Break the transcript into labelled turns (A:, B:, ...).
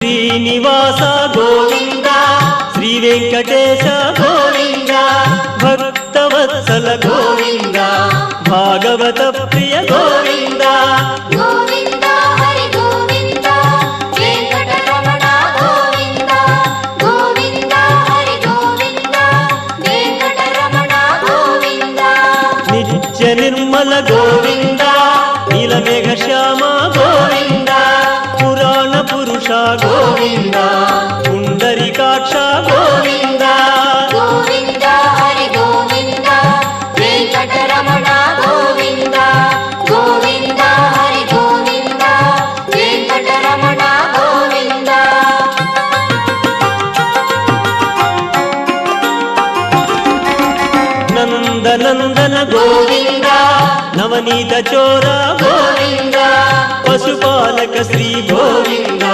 A: శ్రీనివాస గోవింద శ్రీ వెంకటేశ గోవింద భక్తవత్సల గోవింద భాగవత ప్రియ గోవింద
B: గోవింద హరి గోవింద వెంకటరమణ గోవింద గోవింద హరి గోవింద వెంకటరమణ గోవింద
A: నిత్య నిర్మల గోవింద నీలమేఘ శ్యామ గోవింద పురాణ పురుష గోవింద పుండరీకాక్ష గోవింద
B: గోవింద హరి గోవింద వెంకటరమణ గోవింద గోవింద హరి గోవింద వెంకటరమణ గోవింద
A: నందనందన గోవింద నవనీత చోర గోవింద పశుపాలక శ్రీ గోవింద